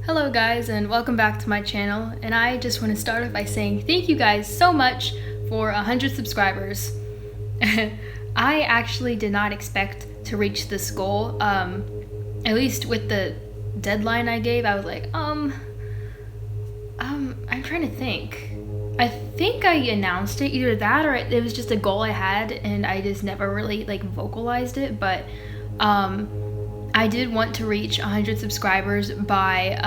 Hello guys, and welcome back to my channel, and I just want to start off by saying thank you guys so much for 100 subscribers. I actually did not expect to reach this goal, at least with the deadline I gave. I was like, I'm trying to think. I think I announced it, either that or it was just a goal I had and I just never really vocalized it, but I did want to reach 100 subscribers by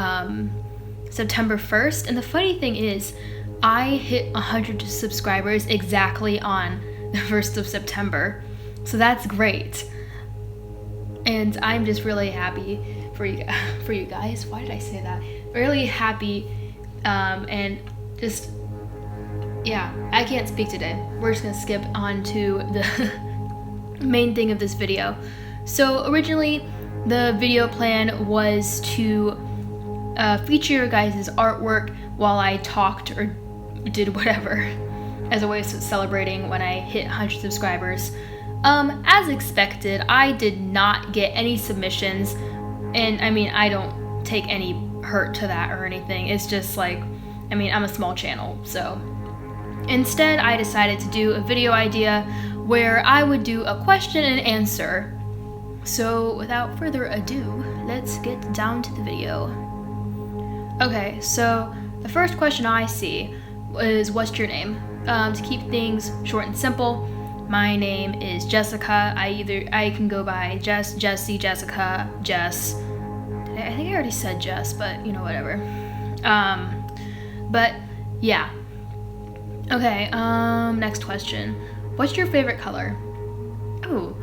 September 1st, and the funny thing is I hit 100 subscribers exactly on the 1st of September, so that's great, and I'm just really happy for you guys. Why did I say that? Really happy, and just, yeah, I can't speak today. We're just gonna skip on to the main thing of this video. So originally, the video plan was to feature your guys' artwork while I talked or did whatever as a way of celebrating when I hit 100 subscribers. As expected, I did not get any submissions, and I mean, I don't take any hurt to that or anything. It's just like, I mean, I'm a small channel, so. Instead, I decided to do a video idea where I would do a question and answer. So without further ado, let's get down to the video. Okay, so the first question I see is, what's your name? To keep things short and simple, my name is Jessica. I can go by Jess, Jessie, Jessica, Jess. I think I already said Jess, but you know, whatever. But yeah. Okay, next question. What's your favorite color? Oh,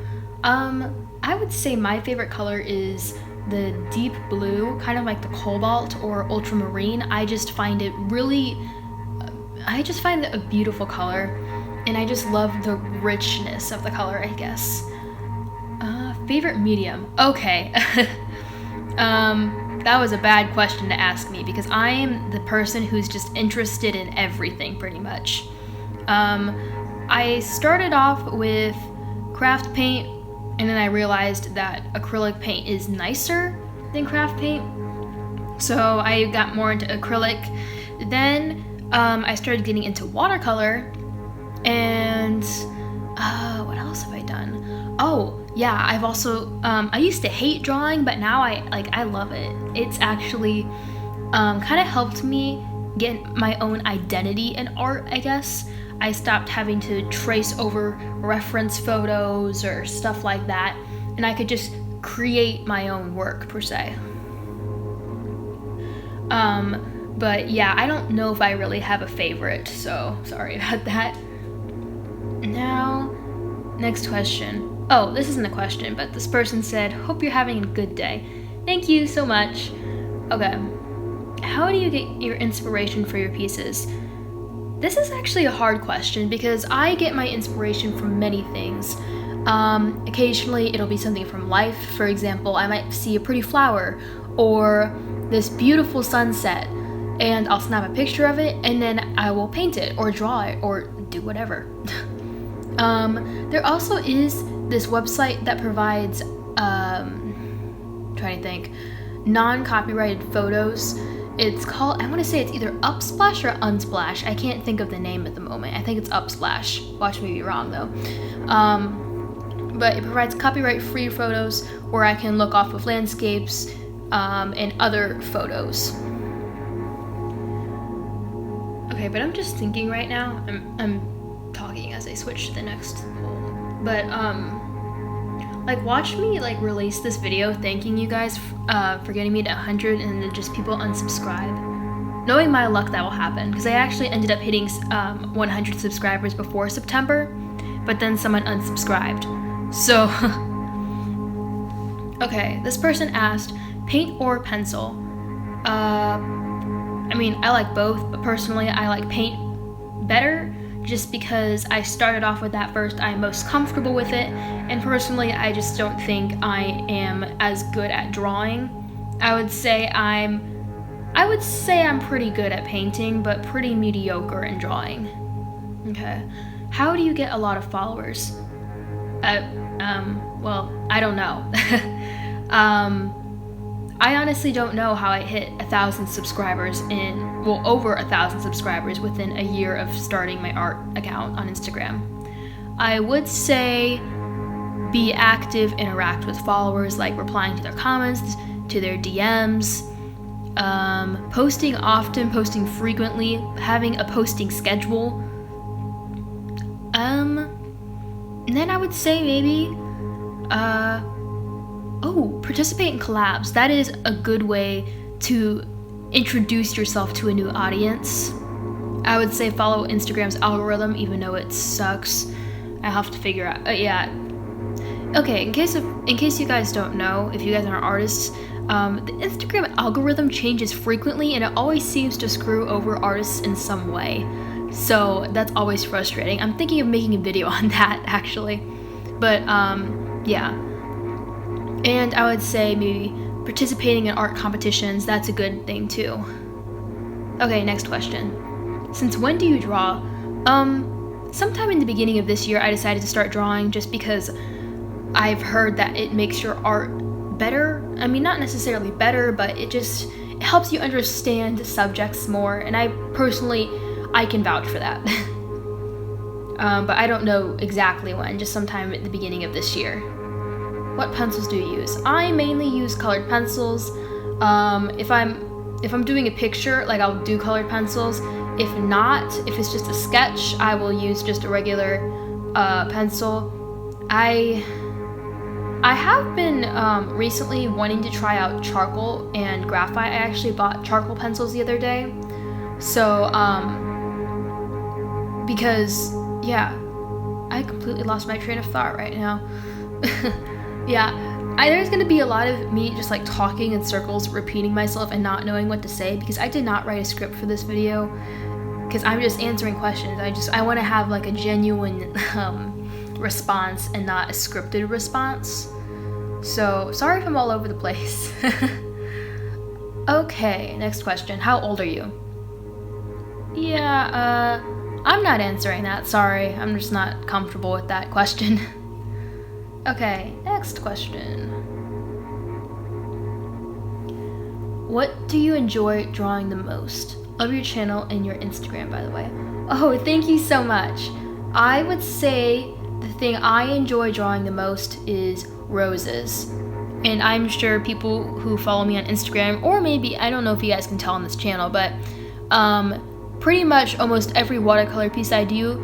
I would say my favorite color is the deep blue, kind of like the cobalt or ultramarine. I just find it a beautiful color, and I just love the richness of the color, I guess. Favorite medium? Okay. That was a bad question to ask me because I am the person who's just interested in everything pretty much. I started off with craft paint, and then I realized that acrylic paint is nicer than craft paint, so I got more into acrylic. Then I started getting into watercolor, and what else have I done? Oh yeah, I've also I used to hate drawing, but now I love it. It's actually kind of helped me get my own identity in art, I guess. I stopped having to trace over reference photos or stuff like that, and I could just create my own work per se. But yeah, I don't know if I really have a favorite, so sorry about that. Now, next question. Oh, this isn't a question, but this person said, hope you're having a good day. Thank you so much. Okay, how do you get your inspiration for your pieces? This is actually a hard question because I get my inspiration from many things. Occasionally it'll be something from life. For example, I might see a pretty flower or this beautiful sunset, and I'll snap a picture of it, and then I will paint it or draw it or do whatever. There also is this website that provides, trying to think, non-copyrighted photos. It's called, I want to say it's either Upsplash or Unsplash. I can't think of the name at the moment. I think it's Upsplash. Watch me be wrong though. But it provides copyright-free photos where I can look off of landscapes and other photos. Okay, but I'm just thinking right now. I'm talking as I switch to the next poll. But watch me release this video thanking you guys for getting me to 100, and then just people unsubscribe. Knowing my luck, that will happen because I actually ended up hitting 100 subscribers before September, but then someone unsubscribed. So okay, this person asked, paint or pencil? I mean, I like both, but personally I like paint better, just because I started off with that first. I'm most comfortable with it, and personally I just don't think I am as good at drawing. I would say I'm pretty good at painting, but pretty mediocre in drawing. Okay, how do you get a lot of followers? Well, I don't know. I honestly don't know how I hit 1,000 subscribers over 1,000 subscribers within a year of starting my art account on Instagram. I would say be active, interact with followers, like replying to their comments, to their DMs, posting often, posting frequently, having a posting schedule. And then I would say maybe, participate in collabs. That is a good way to introduce yourself to a new audience. I would say follow Instagram's algorithm, even though it sucks. I have to figure out. Okay. In case you guys don't know, if you guys aren't artists, the Instagram algorithm changes frequently, and it always seems to screw over artists in some way. So that's always frustrating. I'm thinking of making a video on that, actually. But yeah. And I would say maybe participating in art competitions. That's a good thing too. Okay, next question. Since when do you draw? Sometime in the beginning of this year, I decided to start drawing just because I've heard that it makes your art better. I mean, not necessarily better, but it helps you understand subjects more. And I can vouch for that. But I don't know exactly when, just sometime at the beginning of this year. What pencils do you use? I mainly use colored pencils. If I'm doing a picture, like, I'll do colored pencils. If not, if it's just a sketch, I will use just a regular pencil. I have been recently wanting to try out charcoal and graphite. I actually bought charcoal pencils the other day. So, because, yeah, I completely lost my train of thought right now. Yeah, there's gonna be a lot of me just like talking in circles, repeating myself and not knowing what to say, because I did not write a script for this video, because I'm just answering questions. I want to have like a genuine response and not a scripted response. So sorry if I'm all over the place. Okay, next question. How old are you? Yeah, I'm not answering that. Sorry, I'm just not comfortable with that question. Okay, next question. What do you enjoy drawing the most? Of your channel and your Instagram, by the way. Oh, thank you so much. I would say the thing I enjoy drawing the most is roses. And I'm sure people who follow me on Instagram, or maybe, I don't know if you guys can tell on this channel, but pretty much almost every watercolor piece I do,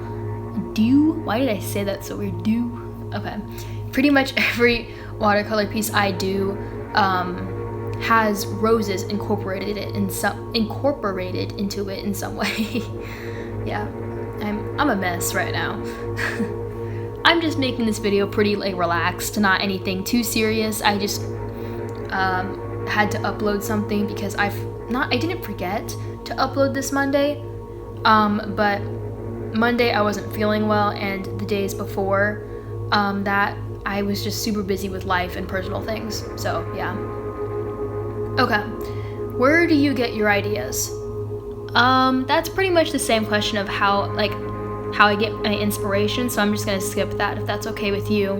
why did I say that so weird? Okay. Pretty much every watercolor piece I do has roses incorporated into it in some way. Yeah, I'm a mess right now. I'm just making this video pretty like relaxed, not anything too serious. I just had to upload something because I didn't forget to upload this Monday, but Monday I wasn't feeling well, and the days before that I was just super busy with life and personal things. So yeah. Okay, where do you get your ideas? That's pretty much the same question of how I get my inspiration, so I'm just gonna skip that if that's okay with you.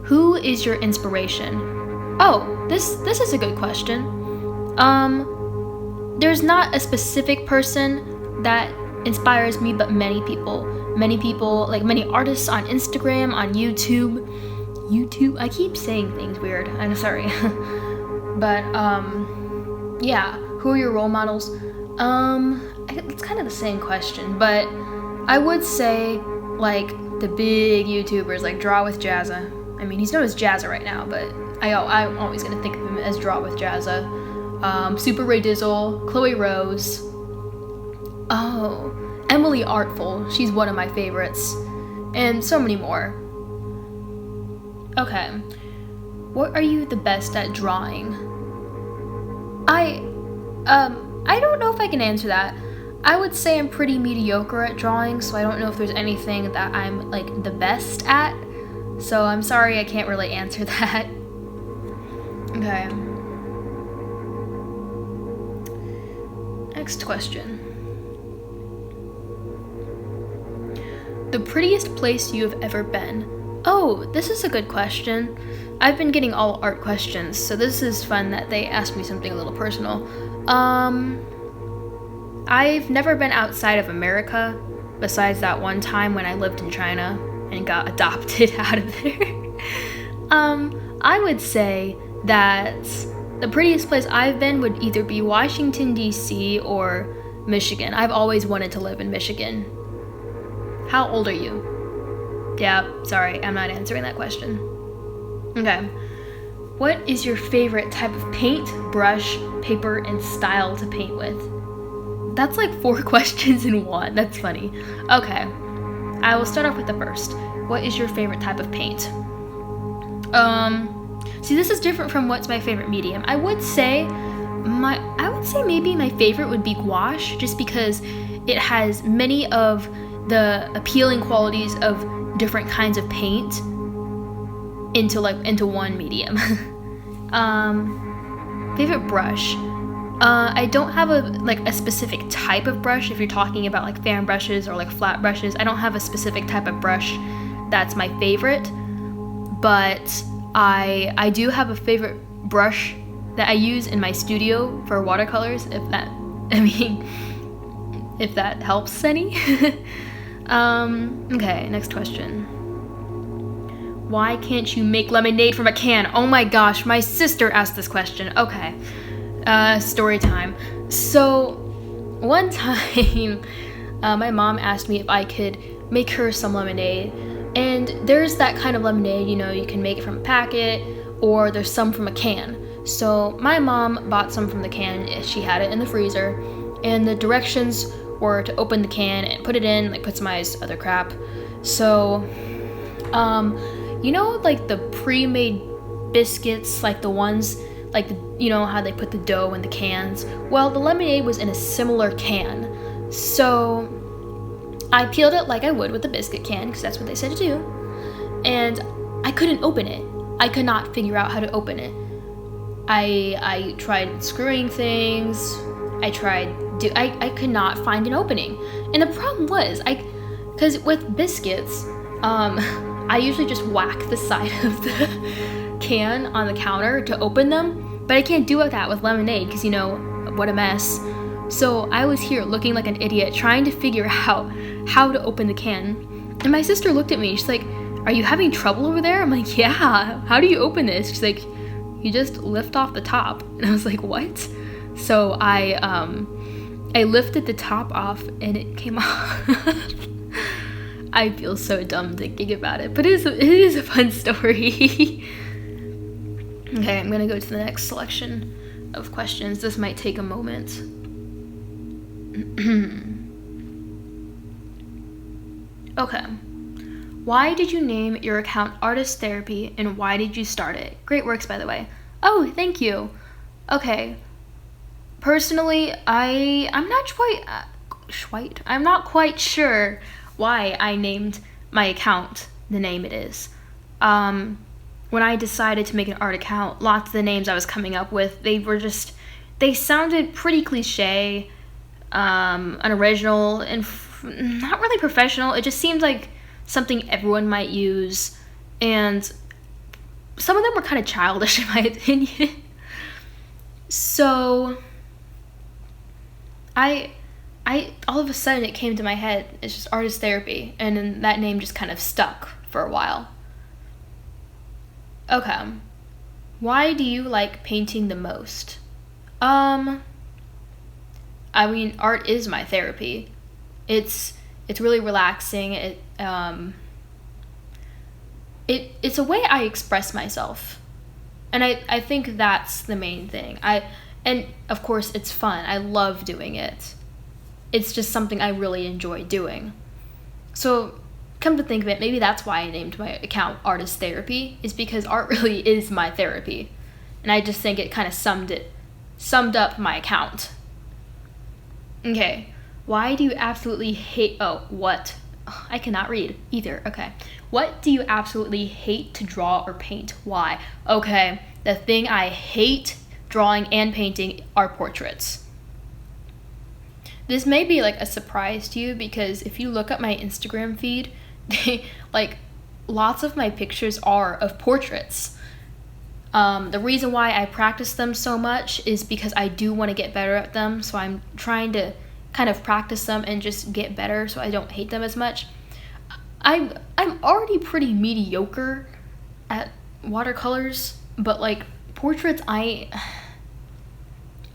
Who is your inspiration? Oh, this is a good question. There's not a specific person that inspires me, but many people, like many artists on Instagram, on YouTube, I keep saying things weird, I'm sorry. But, yeah, who are your role models? It's kind of the same question, but I would say, like, the big YouTubers, like Draw with Jazza. I mean, he's known as Jazza right now, but I'm always gonna think of him as Draw with Jazza. Super Ray Dizzle, Chloe Rose. Oh, Emily Artful, she's one of my favorites. And so many more. Okay, what are you the best at drawing? I don't know if I can answer that. I would say I'm pretty mediocre at drawing, so I don't know if there's anything that I'm like the best at. So I'm sorry I can't really answer that. Okay. Next question. The prettiest place you have ever been? Oh, this is a good question. I've been getting all art questions, so this is fun that they asked me something a little personal. I've never been outside of America, besides that one time when I lived in China and got adopted out of there. I would say that the prettiest place I've been would either be Washington, D.C. or Michigan. I've always wanted to live in Michigan. How old are you? Yeah, sorry, I'm not answering that question. Okay. What is your favorite type of paint, brush, paper, and style to paint with? That's like 4 questions in one. That's funny. Okay. I will start off with the first. What is your favorite type of paint? See, this is different from what's my favorite medium. I would say maybe my favorite would be gouache, just because it has many of the appealing qualities of different kinds of paint into one medium. Favorite brush. I don't have a specific type of brush. If you're talking about like fan brushes or like flat brushes, I don't have a specific type of brush that's my favorite. But I do have a favorite brush that I use in my studio for watercolors, if that helps any. Okay, next question. Why can't you make lemonade from a can? Oh my gosh, my sister asked this question. Okay, story time. So, one time, my mom asked me if I could make her some lemonade. And there's that kind of lemonade, you can make it from a packet, or there's some from a can. So my mom bought some from the can. She had it in the freezer, and the directions were to open the can and put it in, like put some other crap. So, like the pre-made biscuits, like the ones, like how they put the dough in the cans. Well, the lemonade was in a similar can. So I peeled it like I would with a biscuit can, because that's what they said to do. And I couldn't open it. I could not figure out how to open it. I tried screwing things. I could not find an opening. And the problem was, because with biscuits, I usually just whack the side of the can on the counter to open them. But I can't do that with lemonade, because what a mess. So I was here looking like an idiot, trying to figure out how to open the can. And my sister looked at me, she's like, "Are you having trouble over there?" I'm like, "Yeah, how do you open this?" She's like, "You just lift off the top." And I was like, "What?" So I lifted the top off and it came off. I feel so dumb thinking about it, but it is a fun story. Okay, I'm gonna go to the next selection of questions. This might take a moment. Okay. Why did you name your account Artist Therapy, and why did you start it? Great works, by the way. Oh, thank you. Okay. Personally, I'm not quite sure why I named my account the name it is. When I decided to make an art account, lots of the names I was coming up with, they sounded pretty cliche, unoriginal, and not really professional. It just seemed like something everyone might use, and some of them were kind of childish in my opinion. So I all of a sudden it came to my head, it's just Artist Therapy, and then that name just kind of stuck for a while. Okay. Why do you like painting the most? Art is my therapy. It's really relaxing. It's a way I express myself. And I think that's the main thing. And of course it's fun. I love doing it. It's just something I really enjoy doing. So come to think of it, maybe that's why I named my account Artist Therapy, is because art really is my therapy. And I just think it kind of summed up my account. Okay. Why do you absolutely hate... what? I cannot read either. Okay. What do you absolutely hate to draw or paint? Why? Okay. The thing I hate drawing and painting are portraits. This may be like a surprise to you, because if you look at my Instagram feed, lots of my pictures are of portraits. The reason why I practice them so much is because I do want to get better at them. So I'm trying to kind of practice them and just get better so I don't hate them as much. I'm already pretty mediocre at watercolors, but like portraits, I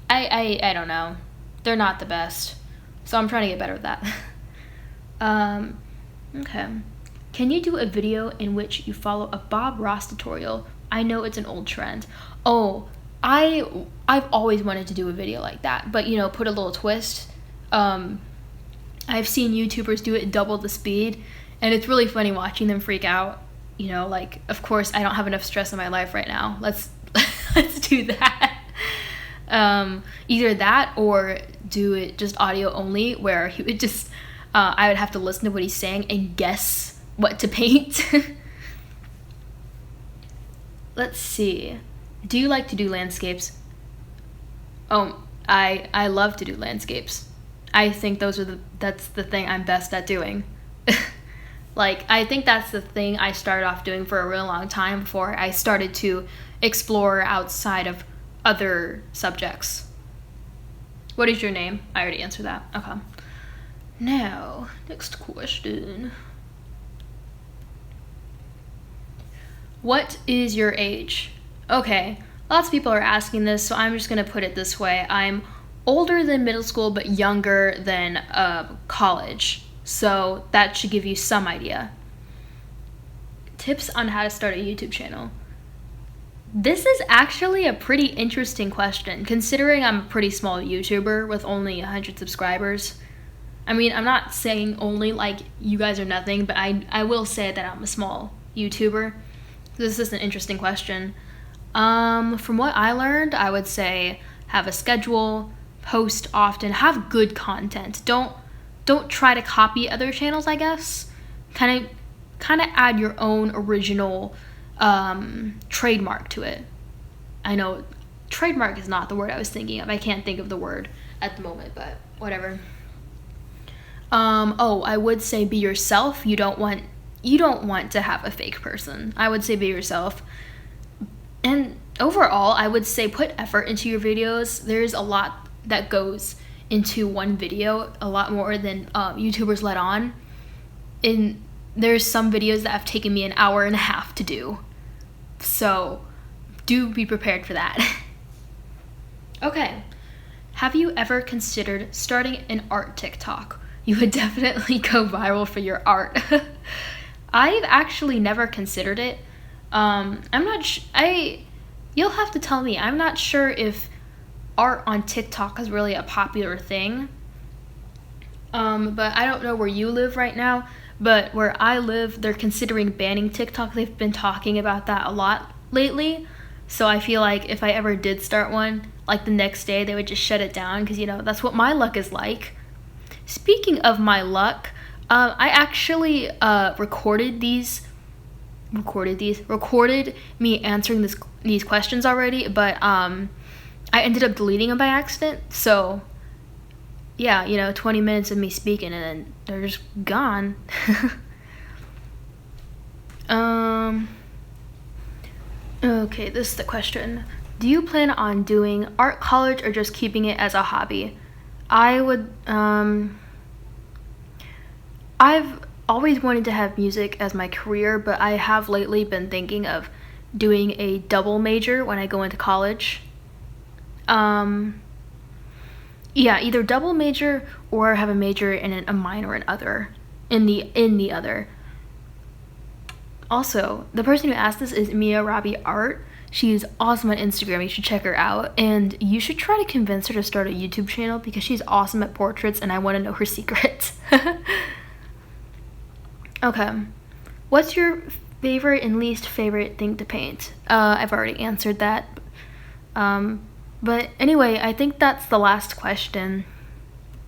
don't know. They're not the best. So I'm trying to get better at that. Okay. Can you do a video in which you follow a Bob Ross tutorial? I know it's an old trend. Oh, I've always wanted to do a video like that, but put a little twist. I've seen YouTubers do it double the speed, and it's really funny watching them freak out. Like, of course, I don't have enough stress in my life right now. Let's do that. Either that or do it just audio only, where he would just I would have to listen to what he's saying and guess what to paint. Let's see. Do you like to do landscapes? Oh, I love to do landscapes. I think that's the thing I'm best at doing. Like, I think that's the thing I started off doing for a real long time before I started to explore outside of other subjects. What is your name? I already answered that. Okay. Now, next question. What is your age? Okay, lots of people are asking this, so I'm just gonna put it this way. I'm older than middle school, but younger than college. So that should give you some idea. Tips on how to start a YouTube channel. This is actually a pretty interesting question, considering I'm a pretty small YouTuber with only 100 subscribers. I mean, I'm not saying only like you guys are nothing, but I will say that I'm a small YouTuber. This is an interesting question. From what I learned, I would say have a schedule, post often, have good content. Don't try to copy other channels, I guess. Kind of add your own original trademark to it. I know trademark is not the word I was thinking of. I can't think of the word at the moment, but whatever. I would say be yourself. You don't want to have a fake person. I would say be yourself. And overall, I would say put effort into your videos. There's a lot that goes into one video, a lot more than YouTubers let on. And there's some videos that have taken me an hour and a half to do. So do be prepared for that. Okay. Have you ever considered starting an art TikTok? You would definitely go viral for your art. I've actually never considered it. I'm not you'll have to tell me. I'm not sure if art on TikTok is really a popular thing. But I don't know where you live right now, but where I live, they're considering banning TikTok. They've been talking about that a lot lately. So I feel like if I ever did start one, like the next day they would just shut it down because, that's what my luck is like. Speaking of my luck, I actually recorded me answering these questions already, but I ended up deleting them by accident. So yeah, 20 minutes of me speaking and then they're just gone. Okay, this is the question. Do you plan on doing art college or just keeping it as a hobby? I would, I've always wanted to have music as my career, but I have lately been thinking of doing a double major when I go into college. Either double major or have a major and a minor in the other. Also, the person who asked this is Mia Robbie Art. She's awesome on Instagram. You should check her out. And you should try to convince her to start a YouTube channel because she's awesome at portraits and I want to know her secrets. Okay. What's your favorite and least favorite thing to paint? I've already answered that. But anyway, I think that's the last question.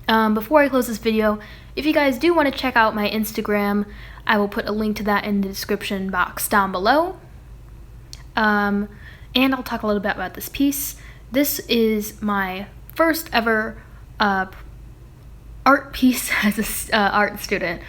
Before I close this video, if you guys do want to check out my Instagram, I will put a link to that in the description box down below. And I'll talk a little bit about this piece. This is my first ever art piece as an art student.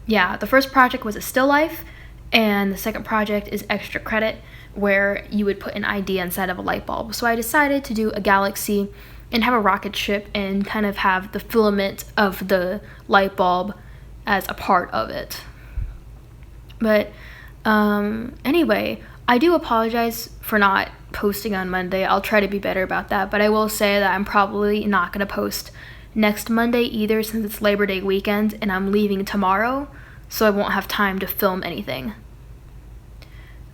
yeah, the first project was a still life, and the second project is extra credit, where you would put an idea inside of a light bulb. So I decided to do a galaxy and have a rocket ship and kind of have the filament of the light bulb as a part of it. But anyway, I do apologize for not posting on Monday. I'll try to be better about that, but I will say that I'm probably not going to post next Monday either, since it's Labor Day weekend and I'm leaving tomorrow, so I won't have time to film anything.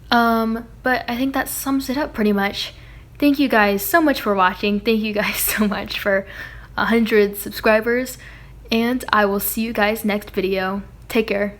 But I think that sums it up pretty much. Thank you guys so much for watching. Thank you guys so much for 100 subscribers, and I will see you guys next video. Take care.